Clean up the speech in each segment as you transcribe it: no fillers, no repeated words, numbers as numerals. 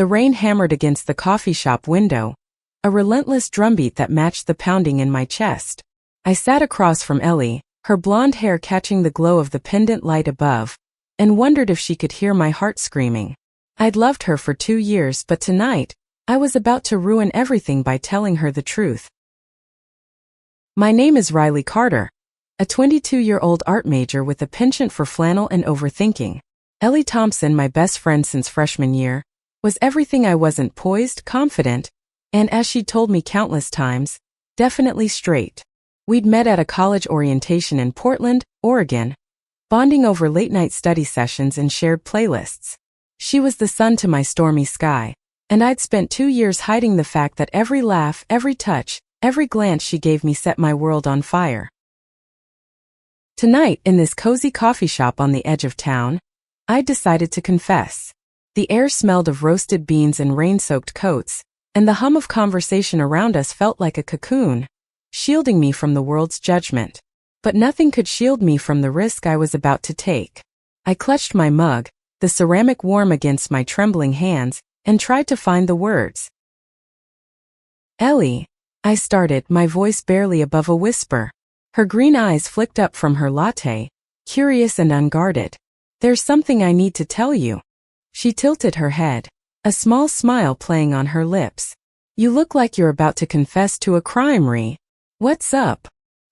The rain hammered against the coffee shop window, a relentless drumbeat that matched the pounding in my chest. I sat across from Ellie, her blonde hair catching the glow of the pendant light above, and wondered if she could hear my heart screaming. I'd loved her for 2 years, but tonight, I was about to ruin everything by telling her the truth. My name is Riley Carter, a 22-year-old art major with a penchant for flannel and overthinking. Ellie Thompson, my best friend since freshman year, was everything I wasn't: poised, confident, and, as she told me countless times, definitely straight. We'd met at a college orientation in Portland, Oregon, bonding over late-night study sessions and shared playlists. She was the sun to my stormy sky, and I'd spent 2 years hiding the fact that every laugh, every touch, every glance she gave me set my world on fire. Tonight, in this cozy coffee shop on the edge of town, I decided to confess. The air smelled of roasted beans and rain-soaked coats, and the hum of conversation around us felt like a cocoon, shielding me from the world's judgment. But nothing could shield me from the risk I was about to take. I clutched my mug, the ceramic warm against my trembling hands, and tried to find the words. "Ellie," I started, my voice barely above a whisper. Her green eyes flicked up from her latte, curious and unguarded. "There's something I need to tell you." She tilted her head, a small smile playing on her lips. "You look like you're about to confess to a crime, Ree. What's up?"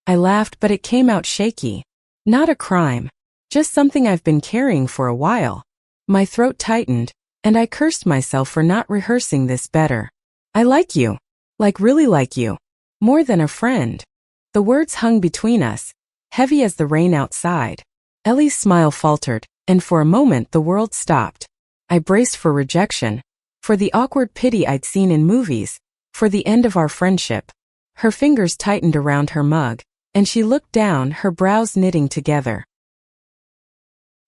I laughed, but it came out shaky. "Not a crime. Just something I've been carrying for a while." My throat tightened, and I cursed myself for not rehearsing this better. "I like you. Like, really like you. More than a friend." The words hung between us, heavy as the rain outside. Ellie's smile faltered, and for a moment the world stopped. I braced for rejection, for the awkward pity I'd seen in movies, for the end of our friendship. Her fingers tightened around her mug, and she looked down, her brows knitting together.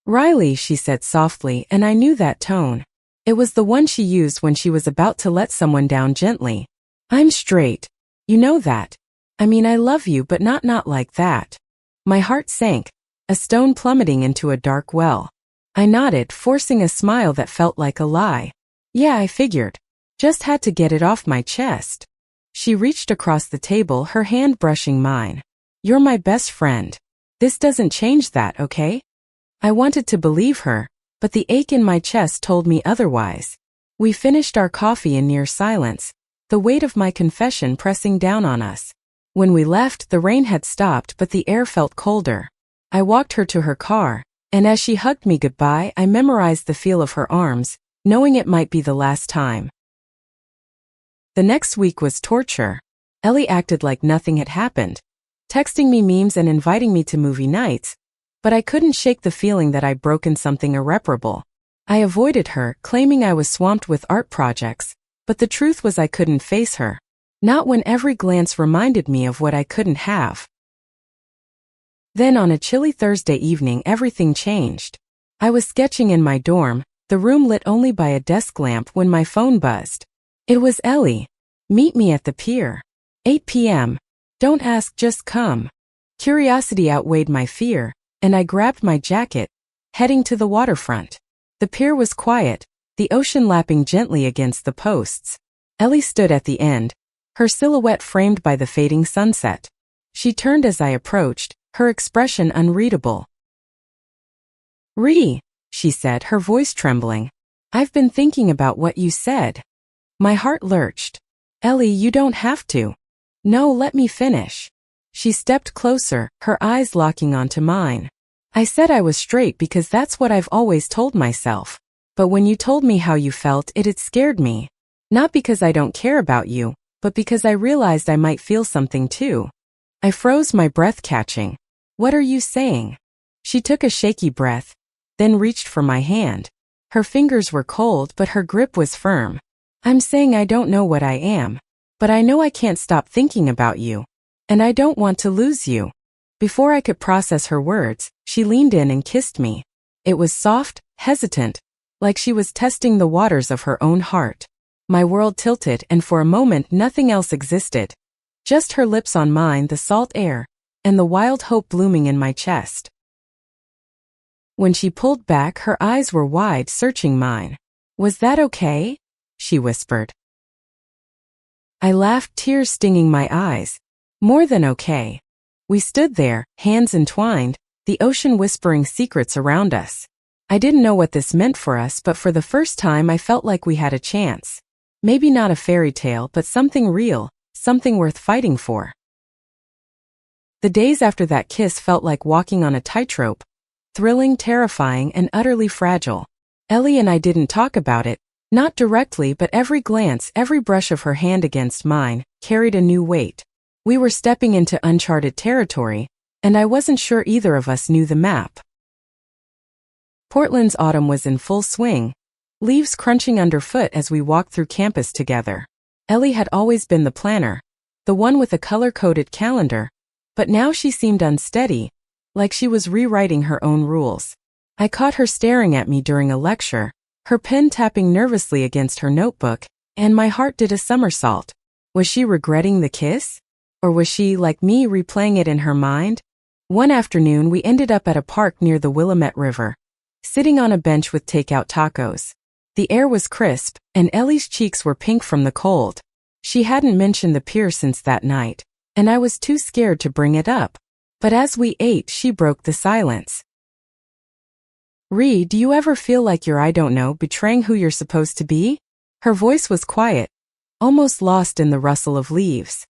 "Riley," she said softly, and I knew that tone. It was the one she used when she was about to let someone down gently. "I'm straight. You know that. I mean, I love you, but not like that." My heart sank, a stone plummeting into a dark well. I nodded, forcing a smile that felt like a lie. "Yeah, I figured. Just had to get it off my chest." She reached across the table, her hand brushing mine. "You're my best friend. This doesn't change that, okay?" I wanted to believe her, but the ache in my chest told me otherwise. We finished our coffee in near silence, the weight of my confession pressing down on us. When we left, the rain had stopped, but the air felt colder. I walked her to her car, and as she hugged me goodbye, I memorized the feel of her arms, knowing it might be the last time. The next week was torture. Ellie acted like nothing had happened, texting me memes and inviting me to movie nights, but I couldn't shake the feeling that I'd broken something irreparable. I avoided her, claiming I was swamped with art projects, but the truth was I couldn't face her. Not when every glance reminded me of what I couldn't have. Then on a chilly Thursday evening, everything changed. I was sketching in my dorm, the room lit only by a desk lamp, when my phone buzzed. It was Ellie. "Meet me at the pier. 8 p.m. Don't ask, just come." Curiosity outweighed my fear, and I grabbed my jacket, heading to the waterfront. The pier was quiet, the ocean lapping gently against the posts. Ellie stood at the end, her silhouette framed by the fading sunset. She turned as I approached, her expression unreadable. "Ree," she said, her voice trembling. "I've been thinking about what you said." My heart lurched. "Ellie, you don't have to." "No, let me finish." She stepped closer, her eyes locking onto mine. "I said I was straight because that's what I've always told myself. But when you told me how you felt, it scared me. Not because I don't care about you, but because I realized I might feel something too." I froze, my breath catching. "What are you saying?" She took a shaky breath, then reached for my hand. Her fingers were cold, but her grip was firm. "I'm saying I don't know what I am, but I know I can't stop thinking about you. And I don't want to lose you." Before I could process her words, she leaned in and kissed me. It was soft, hesitant, like she was testing the waters of her own heart. My world tilted, and for a moment nothing else existed. Just her lips on mine, the salt air, and the wild hope blooming in my chest. When she pulled back, her eyes were wide, searching mine. "Was that okay?" she whispered. I laughed, tears stinging my eyes. More than okay. We stood there, hands entwined, the ocean whispering secrets around us. I didn't know what this meant for us, but for the first time I felt like we had a chance. Maybe not a fairy tale, but something real, something worth fighting for. The days after that kiss felt like walking on a tightrope. Thrilling, terrifying, and utterly fragile. Ellie and I didn't talk about it, not directly, but every glance, every brush of her hand against mine, carried a new weight. We were stepping into uncharted territory, and I wasn't sure either of us knew the map. Portland's autumn was in full swing, leaves crunching underfoot as we walked through campus together. Ellie had always been the planner, the one with a color-coded calendar, but now she seemed unsteady, like she was rewriting her own rules. I caught her staring at me during a lecture, her pen tapping nervously against her notebook, and my heart did a somersault. Was she regretting the kiss? Or was she, like me, replaying it in her mind? One afternoon we ended up at a park near the Willamette River, sitting on a bench with takeout tacos. The air was crisp, and Ellie's cheeks were pink from the cold. She hadn't mentioned the pier since that night, and I was too scared to bring it up. But as we ate, she broke the silence. Ree, do you ever feel like you're I don't know, betraying who you're supposed to be? Her voice was quiet, almost lost in the rustle of leaves.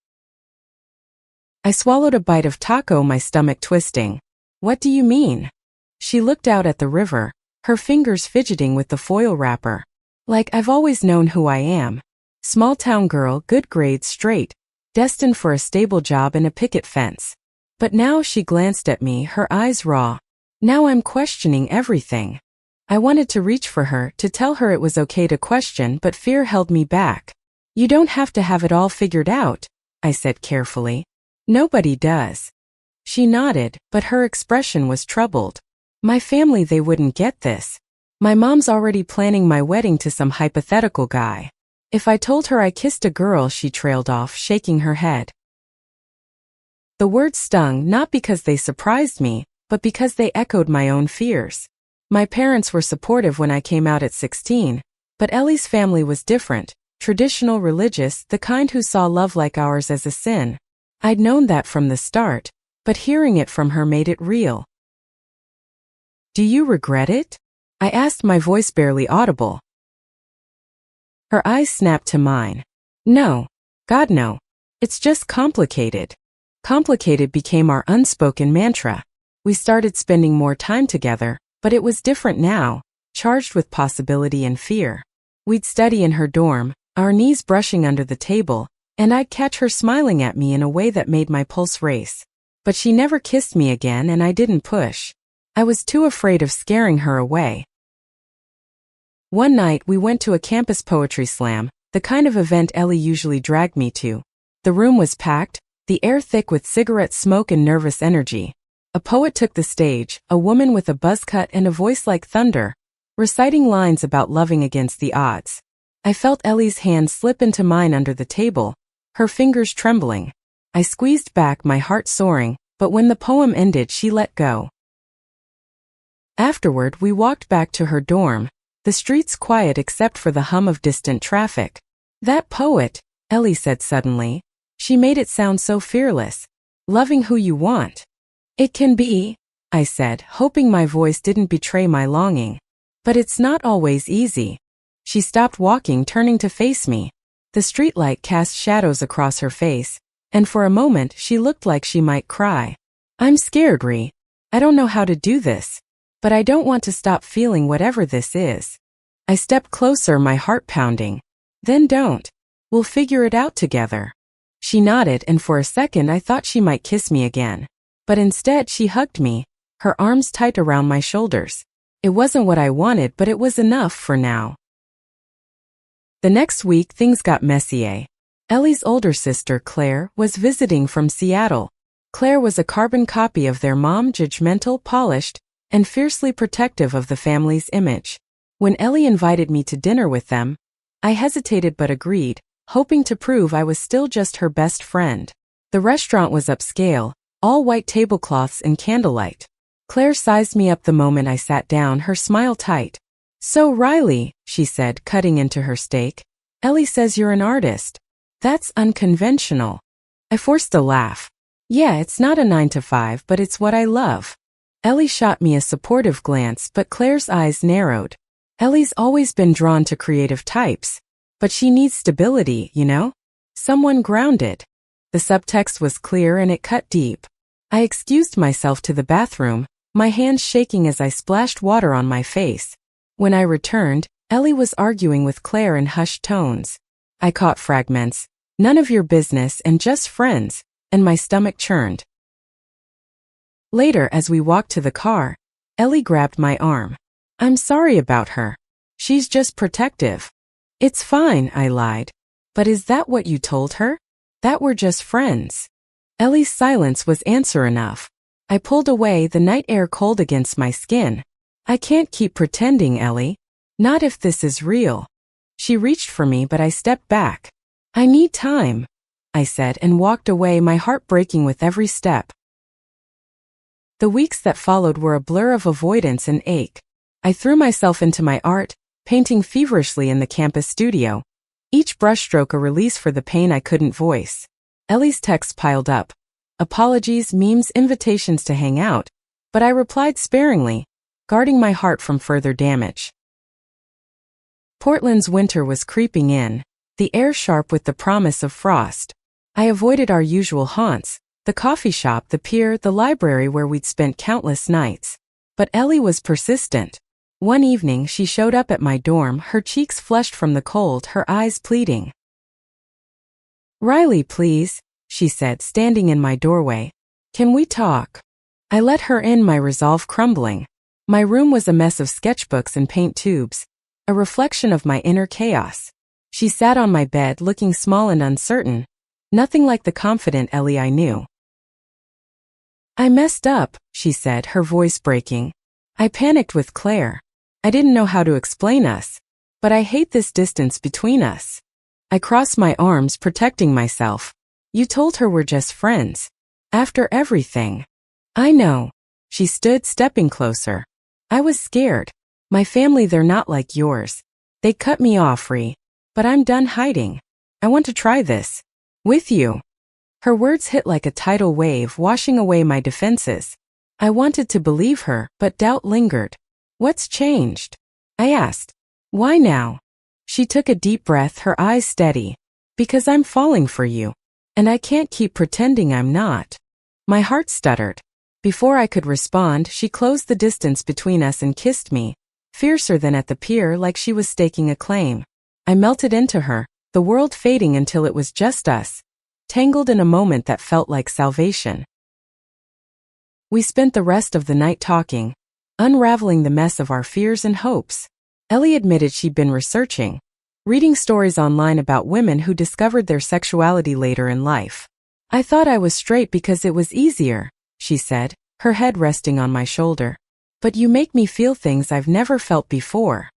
I swallowed a bite of taco, my stomach twisting. What do you mean? She looked out at the river, her fingers fidgeting with the foil wrapper. Like, I've always known who I am. Small town girl, good grades, straight, destined for a stable job and a picket fence. But now she glanced at me, her eyes raw. Now I'm questioning everything. I wanted to reach for her, to tell her it was okay to question, but fear held me back. You don't have to have it all figured out, I said carefully. Nobody does. She nodded, but her expression was troubled. My family, they wouldn't get this. My mom's already planning my wedding to some hypothetical guy. If I told her I kissed a girl, she trailed off, shaking her head. The words stung, not because they surprised me, but because they echoed my own fears. My parents were supportive when I came out at 16, but Ellie's family was different, traditional, religious, the kind who saw love like ours as a sin. I'd known that from the start, but hearing it from her made it real. Do you regret it? I asked, my voice barely audible. Her eyes snapped to mine. No. God, no. It's just complicated. Complicated became our unspoken mantra. We started spending more time together, but it was different now, charged with possibility and fear. We'd study in her dorm, our knees brushing under the table, and I'd catch her smiling at me in a way that made my pulse race. But she never kissed me again, and I didn't push. I was too afraid of scaring her away. One night we went to a campus poetry slam, the kind of event Ellie usually dragged me to. The room was packed, the air thick with cigarette smoke and nervous energy. A poet took the stage, a woman with a buzz cut and a voice like thunder, reciting lines about loving against the odds. I felt Ellie's hand slip into mine under the table, her fingers trembling. I squeezed back, my heart soaring, but when the poem ended, she let go. Afterward, we walked back to her dorm, the streets quiet except for the hum of distant traffic. That poet, Ellie said suddenly. She made it sound so fearless. Loving who you want. It can be, I said, hoping my voice didn't betray my longing. But it's not always easy. She stopped walking, turning to face me. The streetlight cast shadows across her face, and for a moment she looked like she might cry. I'm scared, Ree. I don't know how to do this. But I don't want to stop feeling whatever this is. I stepped closer, my heart pounding. Then don't. We'll figure it out together. She nodded, and for a second I thought she might kiss me again. But instead she hugged me, her arms tight around my shoulders. It wasn't what I wanted, but it was enough for now. The next week things got messy. Ellie's older sister, Claire, was visiting from Seattle. Claire was a carbon copy of their mom, judgmental, polished, and fiercely protective of the family's image. When Ellie invited me to dinner with them, I hesitated but agreed, hoping to prove I was still just her best friend. The restaurant was upscale, all white tablecloths and candlelight. Claire sized me up the moment I sat down, her smile tight. So Riley, she said, cutting into her steak, Ellie says you're an artist. That's unconventional. I forced a laugh. Yeah, it's not a 9 to 5, but it's what I love. Ellie shot me a supportive glance, but Claire's eyes narrowed. Ellie's always been drawn to creative types. But she needs stability, you know? Someone grounded. The subtext was clear and it cut deep. I excused myself to the bathroom, my hands shaking as I splashed water on my face. When I returned, Ellie was arguing with Claire in hushed tones. I caught fragments. None of your business and just friends, and my stomach churned. Later, as we walked to the car, Ellie grabbed my arm. I'm sorry about her. She's just protective. It's fine, I lied. But is that what you told her? That we're just friends? Ellie's silence was answer enough. I pulled away, the night air cold against my skin. I can't keep pretending, Ellie. Not if this is real. She reached for me, but I stepped back. I need time, I said, and walked away, my heart breaking with every step. The weeks that followed were a blur of avoidance and ache. I threw myself into my art, painting feverishly in the campus studio. Each brushstroke a release for the pain I couldn't voice. Ellie's texts piled up. Apologies, memes, invitations to hang out. But I replied sparingly, guarding my heart from further damage. Portland's winter was creeping in, the air sharp with the promise of frost. I avoided our usual haunts, the coffee shop, the pier, the library where we'd spent countless nights. But Ellie was persistent. One evening she showed up at my dorm, her cheeks flushed from the cold, her eyes pleading. Riley, please, she said, standing in my doorway. Can we talk? I let her in, my resolve crumbling. My room was a mess of sketchbooks and paint tubes, a reflection of my inner chaos. She sat on my bed, looking small and uncertain, nothing like the confident Ellie I knew. I messed up, she said, her voice breaking. I panicked with Claire. I didn't know how to explain us, but I hate this distance between us. I crossed my arms, protecting myself. You told her we're just friends. After everything. I know. She stood, stepping closer. I was scared. My family, they're not like yours. They cut me off, but I'm done hiding. I want to try this. With you. Her words hit like a tidal wave, washing away my defenses. I wanted to believe her, but doubt lingered. What's changed? I asked. Why now? She took a deep breath, her eyes steady. Because I'm falling for you. And I can't keep pretending I'm not. My heart stuttered. Before I could respond, she closed the distance between us and kissed me, fiercer than at the pier, like she was staking a claim. I melted into her, the world fading until it was just us, tangled in a moment that felt like salvation. We spent the rest of the night talking, unraveling the mess of our fears and hopes. Ellie admitted she'd been researching, reading stories online about women who discovered their sexuality later in life. I thought I was straight because it was easier, she said, her head resting on my shoulder. But you make me feel things I've never felt before.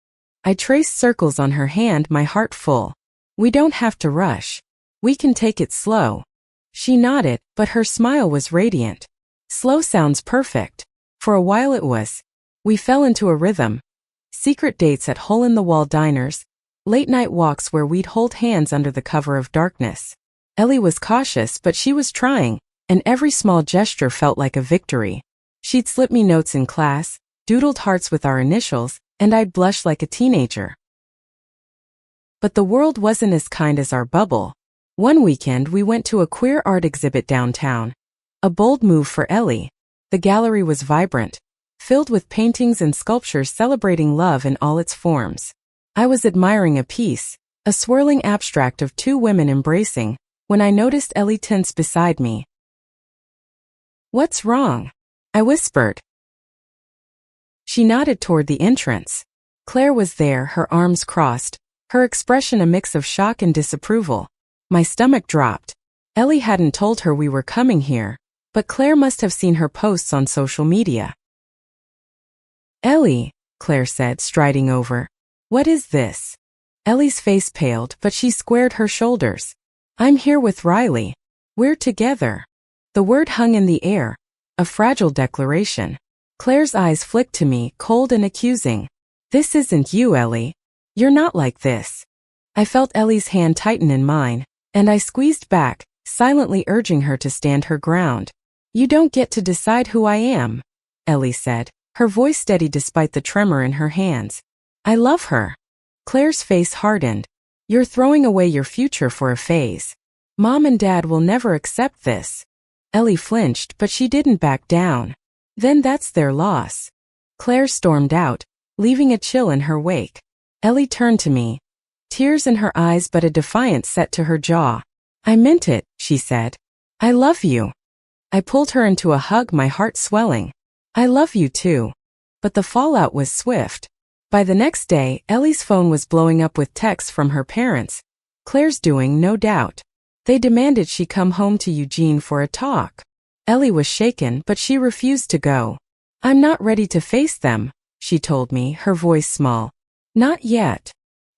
I traced circles on her hand, my heart full. We don't have to rush. We can take it slow. She nodded, but her smile was radiant. Slow sounds perfect. For a while it was. We fell into a rhythm. Secret dates at hole-in-the-wall diners, late-night walks where we'd hold hands under the cover of darkness. Ellie was cautious, but she was trying, and every small gesture felt like a victory. She'd slip me notes in class, doodled hearts with our initials, and I'd blush like a teenager. But the world wasn't as kind as our bubble. One weekend we went to a queer art exhibit downtown. A bold move for Ellie. The gallery was vibrant, filled with paintings and sculptures celebrating love in all its forms. I was admiring a piece, a swirling abstract of two women embracing, when I noticed Ellie tense beside me. What's wrong? I whispered. She nodded toward the entrance. Claire was there, her arms crossed, her expression a mix of shock and disapproval. My stomach dropped. Ellie hadn't told her we were coming here, but Claire must have seen her posts on social media. Ellie, Claire said, striding over. What is this? Ellie's face paled, but she squared her shoulders. I'm here with Riley. We're together. The word hung in the air, a fragile declaration. Claire's eyes flicked to me, cold and accusing. This isn't you, Ellie. You're not like this. I felt Ellie's hand tighten in mine, and I squeezed back, silently urging her to stand her ground. "You don't get to decide who I am," Ellie said, her voice steady despite the tremor in her hands. "I love her." Claire's face hardened. "You're throwing away your future for a phase. Mom and Dad will never accept this." Ellie flinched, but she didn't back down. "Then that's their loss." Claire stormed out, leaving a chill in her wake. Ellie turned to me, tears in her eyes but a defiance set to her jaw. "I meant it," she said. "I love you." I pulled her into a hug, my heart swelling. "I love you too." But the fallout was swift. By the next day, Ellie's phone was blowing up with texts from her parents. Claire's doing, no doubt. They demanded she come home to Eugene for a talk. Ellie was shaken, but she refused to go. "I'm not ready to face them," she told me, her voice small. "Not yet."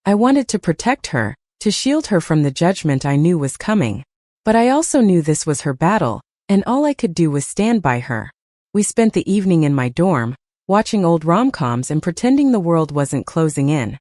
I wanted to protect her, to shield her from the judgment I knew was coming. But I also knew this was her battle, and all I could do was stand by her. We spent the evening in my dorm, watching old rom-coms and pretending the world wasn't closing in.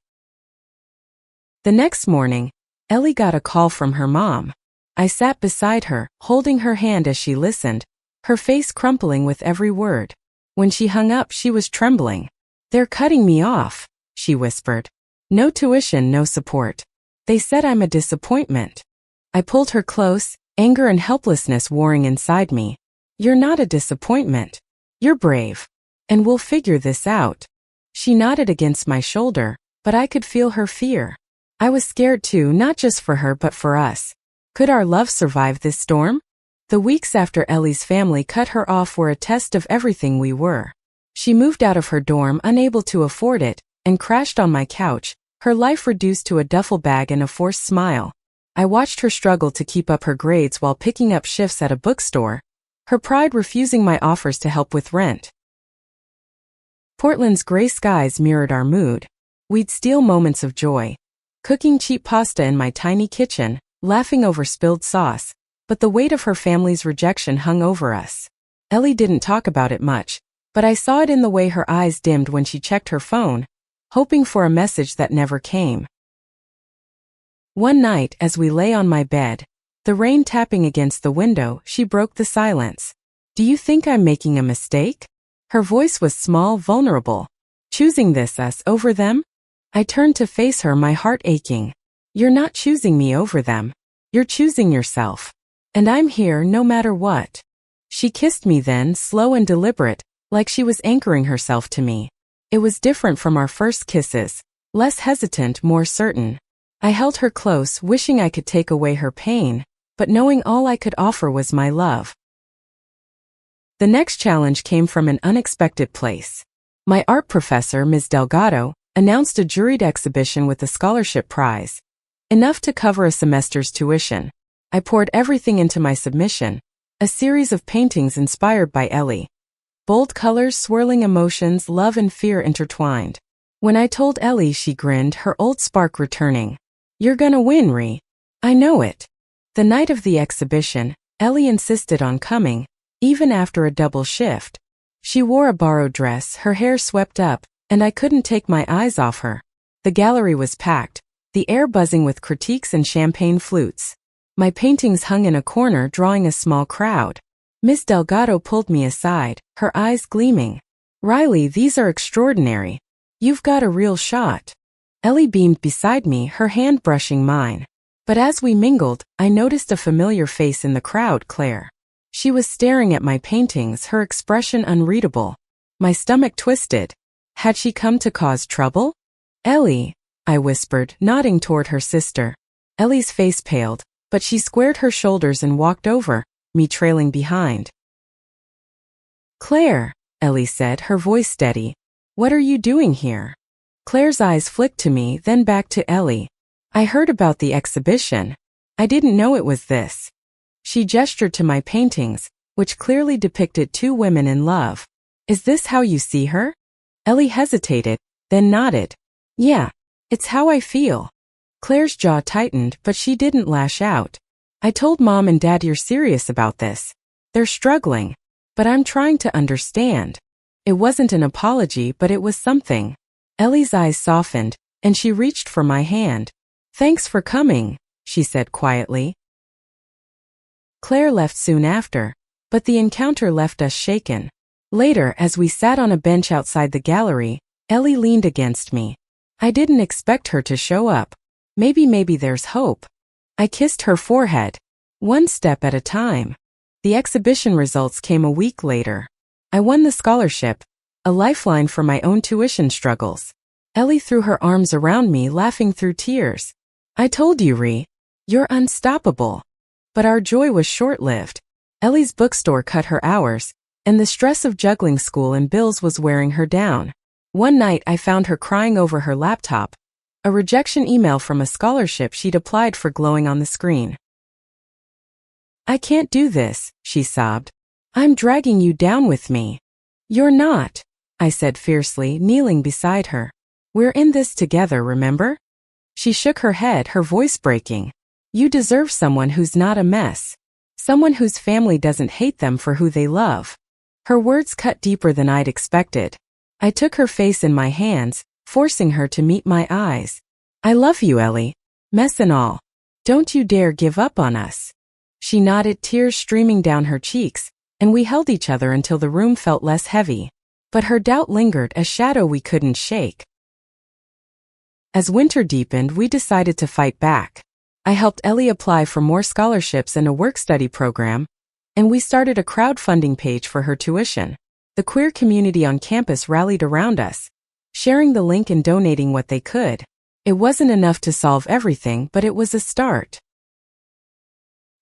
The next morning, Ellie got a call from her mom. I sat beside her, holding her hand as she listened, her face crumpling with every word. When she hung up, she was trembling. "They're cutting me off," she whispered. "No tuition, no support. They said I'm a disappointment." I pulled her close, anger and helplessness warring inside me. "You're not a disappointment. You're brave. And we'll figure this out." She nodded against my shoulder, but I could feel her fear. I was scared too, not just for her but for us. Could our love survive this storm? The weeks after Ellie's family cut her off were a test of everything we were. She moved out of her dorm, unable to afford it, and crashed on my couch, her life reduced to a duffel bag and a forced smile. I watched her struggle to keep up her grades while picking up shifts at a bookstore, her pride refusing my offers to help with rent. Portland's gray skies mirrored our mood. We'd steal moments of joy, cooking cheap pasta in my tiny kitchen, laughing over spilled sauce, but the weight of her family's rejection hung over us. Ellie didn't talk about it much, but I saw it in the way her eyes dimmed when she checked her phone, hoping for a message that never came. One night, as we lay on my bed, the rain tapping against the window, she broke the silence. "Do you think I'm making a mistake?" Her voice was small, vulnerable. "Choosing us over them?" I turned to face her, my heart aching. "You're not choosing me over them. You're choosing yourself. And I'm here no matter what." She kissed me then, slow and deliberate, like she was anchoring herself to me. It was different from our first kisses, less hesitant, more certain. I held her close, wishing I could take away her pain, but knowing all I could offer was my love. The next challenge came from an unexpected place. My art professor, Ms. Delgado, announced a juried exhibition with a scholarship prize, enough to cover a semester's tuition. I poured everything into my submission, a series of paintings inspired by Ellie. Bold colors, swirling emotions, love and fear intertwined. When I told Ellie, she grinned, her old spark returning. "You're gonna win, Ree. I know it." The night of the exhibition, Ellie insisted on coming, even after a double shift. She wore a borrowed dress, her hair swept up, and I couldn't take my eyes off her. The gallery was packed, the air buzzing with critiques and champagne flutes. My paintings hung in a corner, drawing a small crowd. Miss Delgado pulled me aside, her eyes gleaming. "Riley, these are extraordinary. You've got a real shot." Ellie beamed beside me, her hand brushing mine. But as we mingled, I noticed a familiar face in the crowd, Claire. She was staring at my paintings, her expression unreadable. My stomach twisted. Had she come to cause trouble? "Ellie," I whispered, nodding toward her sister. Ellie's face paled, but she squared her shoulders and walked over, me trailing behind. "Claire," Ellie said, her voice steady. "What are you doing here?" Claire's eyes flicked to me, then back to Ellie. "I heard about the exhibition. I didn't know it was this." She gestured to my paintings, which clearly depicted two women in love. "Is this how you see her?" Ellie hesitated, then nodded. "Yeah, it's how I feel." Claire's jaw tightened, but she didn't lash out. "I told Mom and Dad you're serious about this. They're struggling. But I'm trying to understand." It wasn't an apology, but it was something. Ellie's eyes softened, and she reached for my hand. Thanks for coming, she said quietly. Claire left soon after, but the encounter left us shaken. Later, as we sat on a bench outside the gallery, Ellie leaned against me. I didn't expect her to show up. Maybe there's hope. I kissed her forehead. One step at a time. The exhibition results came a week later. I won the scholarship, a lifeline for my own tuition struggles. Ellie threw her arms around me, laughing through tears. I told you, Ree, you're unstoppable. But our joy was short-lived. Ellie's bookstore cut her hours, and the stress of juggling school and bills was wearing her down. One night I found her crying over her laptop, a rejection email from a scholarship she'd applied for glowing on the screen. I can't do this, she sobbed. I'm dragging you down with me. You're not, I said fiercely, kneeling beside her. We're in this together, remember? She shook her head, her voice breaking. You deserve someone who's not a mess. Someone whose family doesn't hate them for who they love. Her words cut deeper than I'd expected. I took her face in my hands, forcing her to meet my eyes. I love you, Ellie. Mess and all. Don't you dare give up on us. She nodded, tears streaming down her cheeks, and we held each other until the room felt less heavy. But her doubt lingered, a shadow we couldn't shake. As winter deepened, we decided to fight back. I helped Ellie apply for more scholarships and a work-study program, and we started a crowdfunding page for her tuition. The queer community on campus rallied around us, sharing the link and donating what they could. It wasn't enough to solve everything, but it was a start.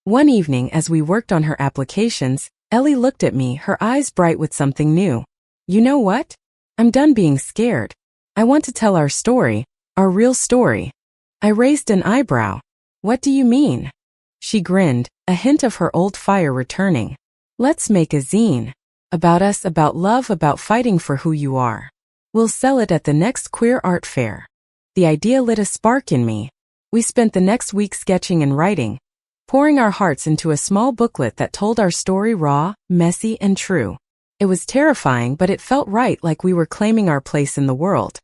One evening, as we worked on her applications, Ellie looked at me, her eyes bright with something new. You know what? I'm done being scared. I want to tell our story, our real story. I raised an eyebrow. What do you mean? She grinned, a hint of her old fire returning. Let's make a zine. About us, about love, about fighting for who you are. We'll sell it at the next queer art fair. The idea lit a spark in me. We spent the next week sketching and writing, pouring our hearts into a small booklet that told our story raw, messy, and true. It was terrifying, but it felt right, like we were claiming our place in the world.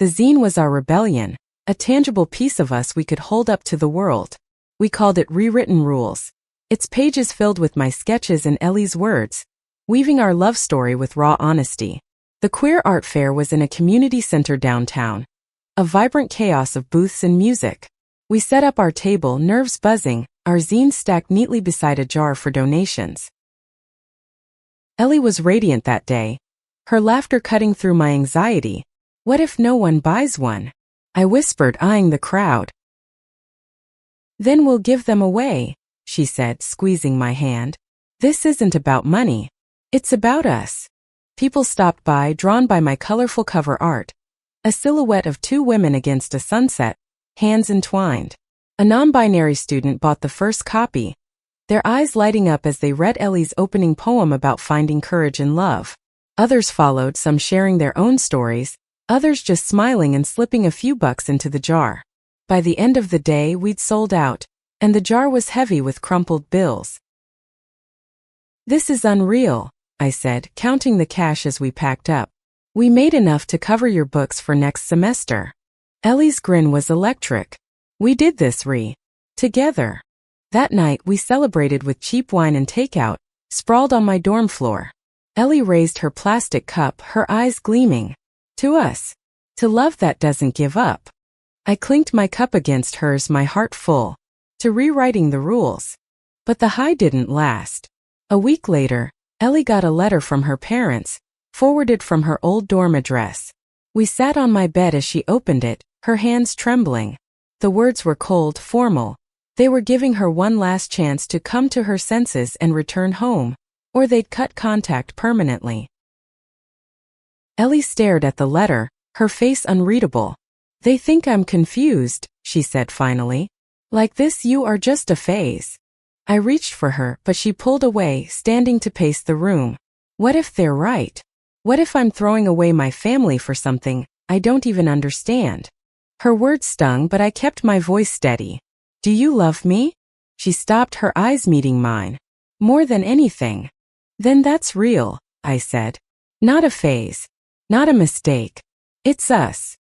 The zine was our rebellion, a tangible piece of us we could hold up to the world. We called it Rewritten Rules. Its pages filled with my sketches and Ellie's words, weaving our love story with raw honesty. The queer art fair was in a community center downtown, a vibrant chaos of booths and music. We set up our table, nerves buzzing, our zine stacked neatly beside a jar for donations. Ellie was radiant that day, her laughter cutting through my anxiety. What if no one buys one? I whispered, eyeing the crowd. Then we'll give them away, she said, squeezing my hand. This isn't about money. It's about us. People stopped by, drawn by my colorful cover art, a silhouette of two women against a sunset, hands entwined. A non-binary student bought the first copy, their eyes lighting up as they read Ellie's opening poem about finding courage in love. Others followed, some sharing their own stories, others just smiling and slipping a few bucks into the jar. By the end of the day, we'd sold out, and the jar was heavy with crumpled bills. This is unreal, I said, counting the cash as we packed up. We made enough to cover your books for next semester. Ellie's grin was electric. We did this, Ree. Together. That night, we celebrated with cheap wine and takeout, sprawled on my dorm floor. Ellie raised her plastic cup, her eyes gleaming. To us. To love that doesn't give up. I clinked my cup against hers, my heart full. To rewriting the rules. But the high didn't last. A week later, Ellie got a letter from her parents, forwarded from her old dorm address. We sat on my bed as she opened it, her hands trembling. The words were cold, formal. They were giving her one last chance to come to her senses and return home, or they'd cut contact permanently. Ellie stared at the letter, her face unreadable. They think I'm confused, she said finally. Like this, you are just a phase. I reached for her, but she pulled away, standing to pace the room. What if they're right? What if I'm throwing away my family for something I don't even understand? Her words stung, but I kept my voice steady. Do you love me? She stopped, her eyes meeting mine. More than anything. Then that's real, I said. Not a phase. Not a mistake. It's us.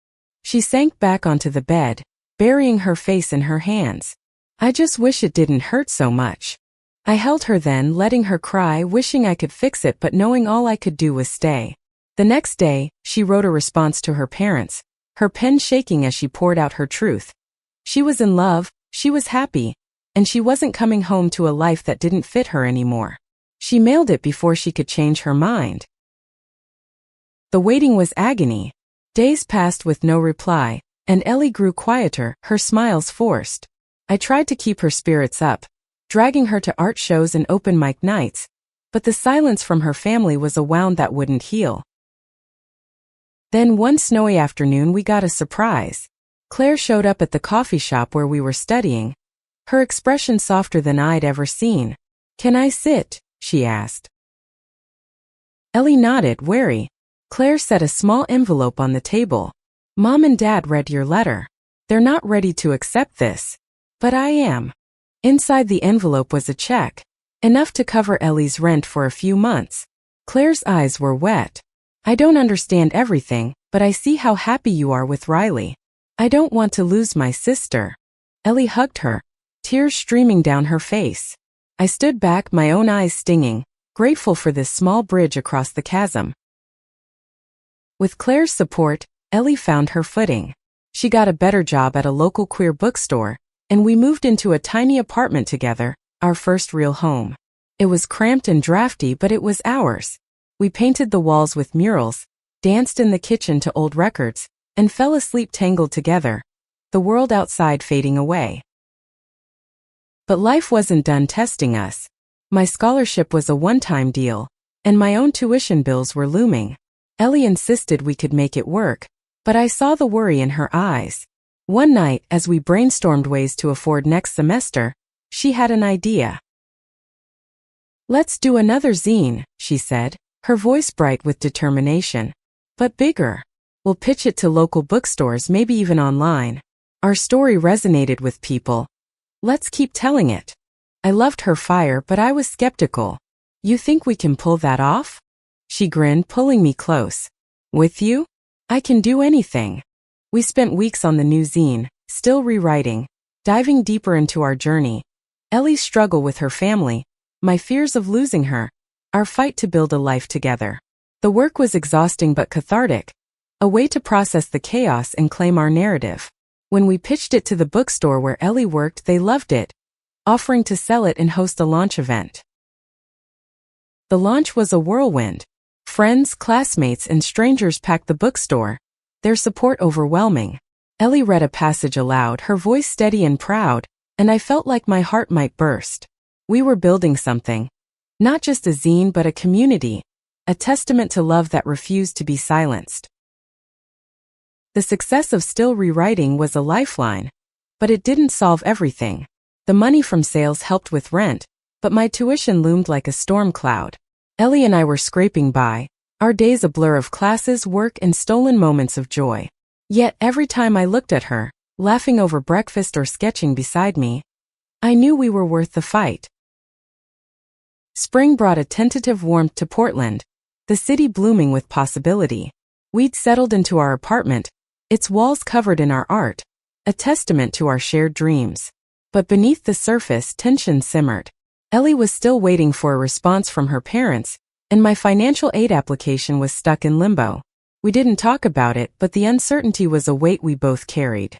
She sank back onto the bed, burying her face in her hands. I just wish it didn't hurt so much. I held her then, letting her cry, wishing I could fix it but knowing all I could do was stay. The next day, she wrote a response to her parents, her pen shaking as she poured out her truth. She was in love, she was happy, and she wasn't coming home to a life that didn't fit her anymore. She mailed it before she could change her mind. The waiting was agony. Days passed with no reply, and Ellie grew quieter, her smiles forced. I tried to keep her spirits up, dragging her to art shows and open mic nights, but the silence from her family was a wound that wouldn't heal. Then one snowy afternoon we got a surprise. Claire showed up at the coffee shop where we were studying, her expression softer than I'd ever seen. "Can I sit?" she asked. Ellie nodded, wary. Claire set a small envelope on the table. "Mom and Dad read your letter. They're not ready to accept this. But I am." Inside the envelope was a check, enough to cover Ellie's rent for a few months. Claire's eyes were wet. "I don't understand everything, but I see how happy you are with Riley. I don't want to lose my sister." Ellie hugged her, tears streaming down her face. I stood back, my own eyes stinging, grateful for this small bridge across the chasm. With Claire's support, Ellie found her footing. She got a better job at a local queer bookstore, and we moved into a tiny apartment together, our first real home. It was cramped and drafty, but it was ours. We painted the walls with murals, danced in the kitchen to old records, and fell asleep tangled together, the world outside fading away. But life wasn't done testing us. My scholarship was a one-time deal, and my own tuition bills were looming. Ellie insisted we could make it work, but I saw the worry in her eyes. One night, as we brainstormed ways to afford next semester, she had an idea. "Let's do another zine," she said, her voice bright with determination. "But bigger. We'll pitch it to local bookstores, maybe even online. Our story resonated with people. Let's keep telling it." I loved her fire, but I was skeptical. "You think we can pull that off?" She grinned, pulling me close. "With you? I can do anything." We spent weeks on the new zine, still rewriting, diving deeper into our journey. Ellie's struggle with her family, my fears of losing her, our fight to build a life together. The work was exhausting but cathartic, a way to process the chaos and claim our narrative. When we pitched it to the bookstore where Ellie worked, they loved it, offering to sell it and host a launch event. The launch was a whirlwind. Friends, classmates, and strangers packed the bookstore, their support overwhelming. Ellie read a passage aloud, her voice steady and proud, and I felt like my heart might burst. We were building something. Not just a zine, but a community, a testament to love that refused to be silenced. The success of Still Rewriting was a lifeline, but it didn't solve everything. The money from sales helped with rent, but my tuition loomed like a storm cloud. Ellie and I were scraping by, our days a blur of classes, work, and stolen moments of joy. Yet every time I looked at her, laughing over breakfast or sketching beside me, I knew we were worth the fight. Spring brought a tentative warmth to Portland, the city blooming with possibility. We'd settled into our apartment, its walls covered in our art, a testament to our shared dreams. But beneath the surface, tension simmered. Ellie was still waiting for a response from her parents, and my financial aid application was stuck in limbo. We didn't talk about it, but the uncertainty was a weight we both carried.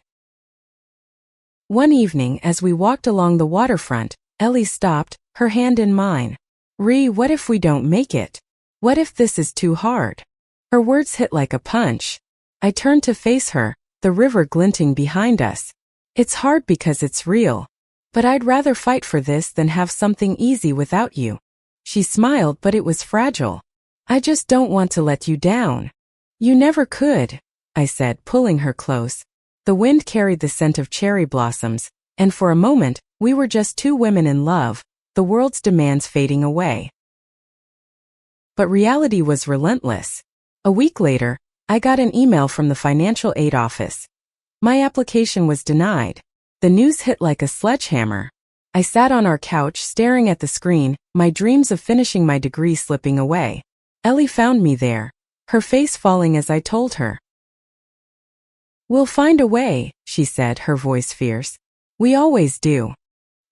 One evening, as we walked along the waterfront, Ellie stopped, her hand in mine. What if we don't make it? What if this is too hard?" Her words hit like a punch. I turned to face her, the river glinting behind us. "It's hard because it's real. But I'd rather fight for this than have something easy without you." She smiled, but it was fragile. "I just don't want to let you down." "You never could," I said, pulling her close. The wind carried the scent of cherry blossoms, and for a moment, we were just two women in love, the world's demands fading away. But reality was relentless. A week later, I got an email from the financial aid office. My application was denied. The news hit like a sledgehammer. I sat on our couch staring at the screen, my dreams of finishing my degree slipping away. Ellie found me there, her face falling as I told her. We'll find a way, she said, her voice fierce. We always do.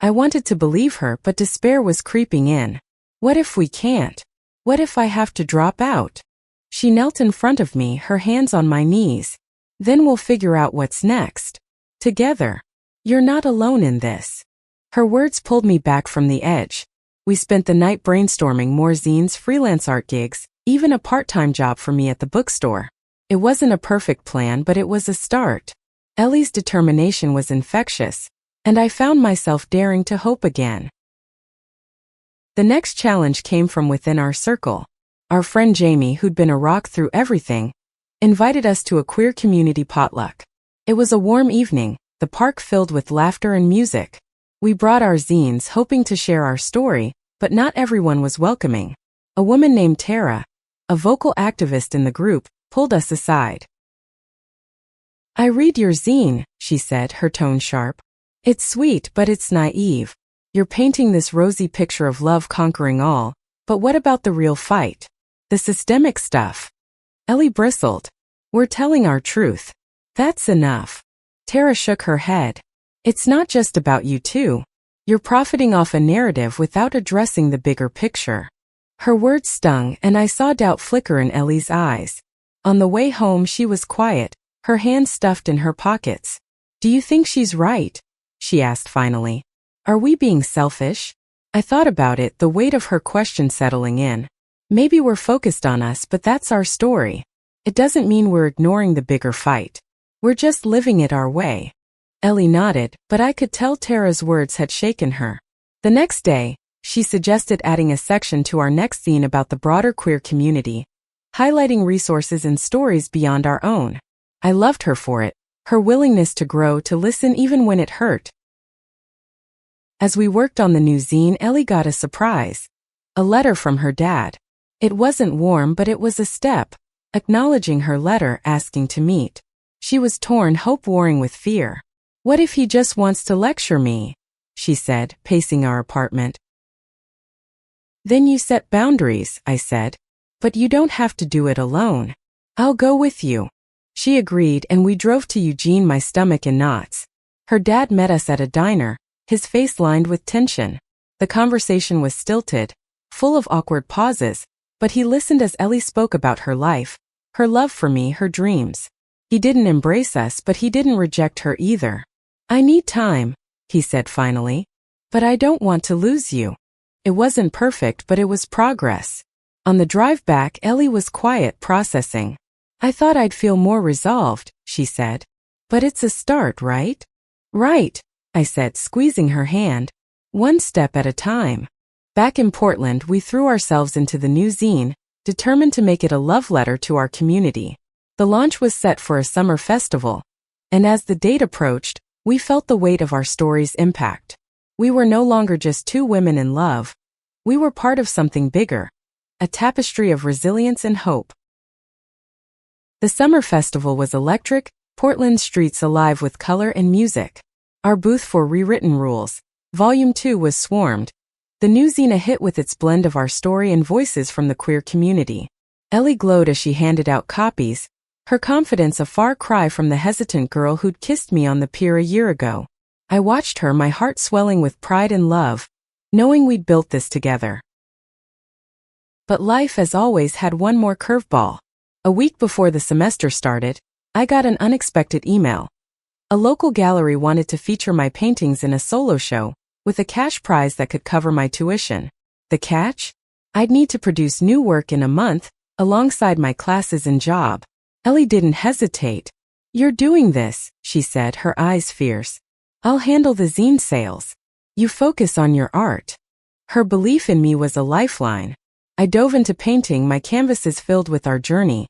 I wanted to believe her, but despair was creeping in. What if we can't? What if I have to drop out? She knelt in front of me, her hands on my knees. Then we'll figure out what's next. Together. You're not alone in this. Her words pulled me back from the edge. We spent the night brainstorming more zines, freelance art gigs, even a part-time job for me at the bookstore. It wasn't a perfect plan, but it was a start. Ellie's determination was infectious, and I found myself daring to hope again. The next challenge came from within our circle. Our friend Jamie, who'd been a rock through everything, invited us to a queer community potluck. It was a warm evening, the park filled with laughter and music. We brought our zines, hoping to share our story, but not everyone was welcoming. A woman named Tara, a vocal activist in the group, pulled us aside. I read your zine, she said, her tone sharp. It's sweet, but it's naive. You're painting this rosy picture of love conquering all, but what about the real fight? The systemic stuff? Ellie bristled. We're telling our truth. That's enough. Tara shook her head. It's not just about you two. You're profiting off a narrative without addressing the bigger picture. Her words stung, and I saw doubt flicker in Ellie's eyes. On the way home she was quiet, her hands stuffed in her pockets. Do you think she's right? She asked finally. Are we being selfish? I thought about it, the weight of her question settling in. Maybe we're focused on us, but that's our story. It doesn't mean we're ignoring the bigger fight. We're just living it our way. Ellie nodded, but I could tell Tara's words had shaken her. The next day, she suggested adding a section to our next zine about the broader queer community, highlighting resources and stories beyond our own. I loved her for it, her willingness to grow, to listen even when it hurt. As we worked on the new zine, Ellie got a surprise. A letter from her dad. It wasn't warm, but it was a step, acknowledging her letter, asking to meet. She was torn, hope warring with fear. What if he just wants to lecture me? She said, pacing our apartment. Then you set boundaries, I said. But you don't have to do it alone. I'll go with you. She agreed, and we drove to Eugene, my stomach in knots. Her dad met us at a diner, his face lined with tension. The conversation was stilted, full of awkward pauses, but he listened as Ellie spoke about her life, her love for me, her dreams. He didn't embrace us, but he didn't reject her either. I need time, he said finally. But I don't want to lose you. It wasn't perfect, but it was progress. On the drive back, Ellie was quiet, processing. I thought I'd feel more resolved, she said. But it's a start, right? Right, I said, squeezing her hand. One step at a time. Back in Portland, we threw ourselves into the new zine, determined to make it a love letter to our community. The launch was set for a summer festival, and as the date approached, we felt the weight of our story's impact. We were no longer just two women in love. We were part of something bigger, a tapestry of resilience and hope. The summer festival was electric, Portland streets alive with color and music. Our booth for Rewritten Rules, Volume 2 was swarmed. The new zine a hit with its blend of our story and voices from the queer community. Ellie glowed as she handed out copies, her confidence a far cry from the hesitant girl who'd kissed me on the pier a year ago. I watched her, my heart swelling with pride and love, knowing we'd built this together. But life, as always, had one more curveball. A week before the semester started, I got an unexpected email. A local gallery wanted to feature my paintings in a solo show, with a cash prize that could cover my tuition. The catch? I'd need to produce new work in a month, alongside my classes and job. Ellie didn't hesitate. You're doing this, she said, her eyes fierce. I'll handle the zine sales. You focus on your art. Her belief in me was a lifeline. I dove into painting, my canvases filled with our journey.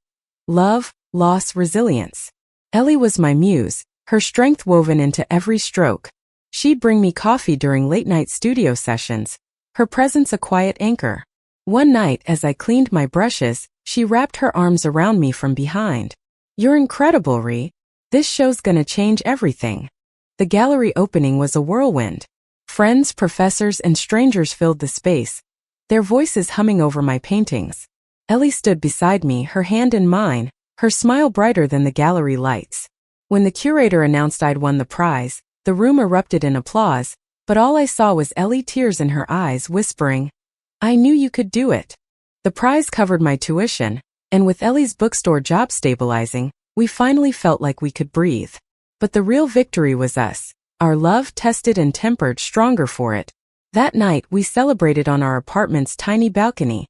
Love, loss, resilience. Ellie was my muse, her strength woven into every stroke. She'd bring me coffee during late-night studio sessions, her presence a quiet anchor. One night, as I cleaned my brushes, she wrapped her arms around me from behind. You're incredible, Ree. This show's gonna change everything. The gallery opening was a whirlwind. Friends, professors, and strangers filled the space, their voices humming over my paintings. Ellie stood beside me, her hand in mine, her smile brighter than the gallery lights. When the curator announced I'd won the prize, the room erupted in applause, but all I saw was Ellie, tears in her eyes, whispering, "I knew you could do it." The prize covered my tuition, and with Ellie's bookstore job stabilizing, we finally felt like we could breathe. But the real victory was us, our love tested and tempered stronger for it. That night we celebrated on our apartment's tiny balcony,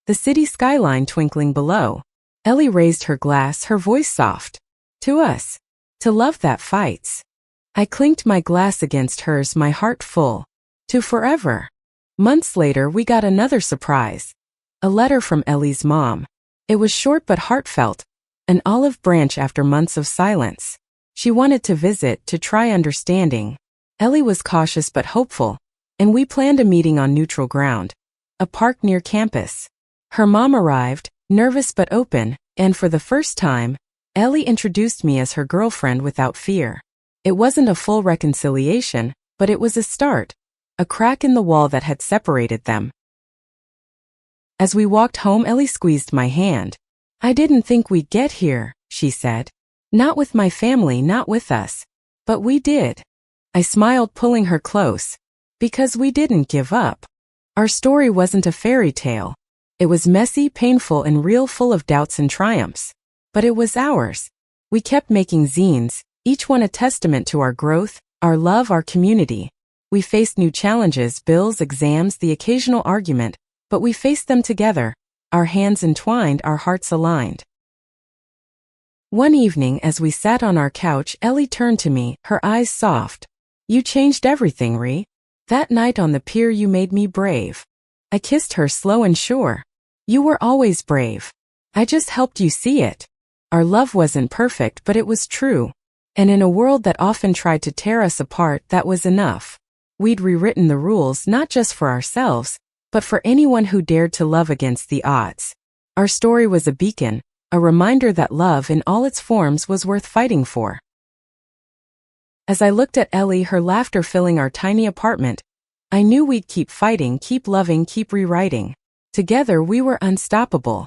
the city skyline twinkling below. Ellie raised her glass, her voice soft. "To us. To love that fights." I clinked my glass against hers, my heart full. "To forever." Months later we got another surprise. A letter from Ellie's mom. It was short but heartfelt, an olive branch after months of silence. She wanted to visit, to try understanding. Ellie was cautious but hopeful, and we planned a meeting on neutral ground, a park near campus. Her mom arrived, nervous but open, and for the first time, Ellie introduced me as her girlfriend without fear. It wasn't a full reconciliation, but it was a start, a crack in the wall that had separated them. As we walked home, Ellie squeezed my hand. "I didn't think we'd get here," she said. "Not with my family, not with us. But we did." I smiled, pulling her close. "Because we didn't give up." Our story wasn't a fairy tale. It was messy, painful, and real, full of doubts and triumphs. But it was ours. We kept making zines, each one a testament to our growth, our love, our community. We faced new challenges, bills, exams, the occasional argument, but we faced them together, our hands entwined, our hearts aligned. One evening, as we sat on our couch, Ellie turned to me, her eyes soft. "You changed everything, Ree. That night on the pier you made me brave." I kissed her, slow and sure. "You were always brave. I just helped you see it." Our love wasn't perfect, but it was true. And in a world that often tried to tear us apart, that was enough. We'd rewritten the rules, not just for ourselves, but for anyone who dared to love against the odds. Our story was a beacon, a reminder that love in all its forms was worth fighting for. As I looked at Ellie, her laughter filling our tiny apartment, I knew we'd keep fighting, keep loving, keep rewriting. Together we were unstoppable.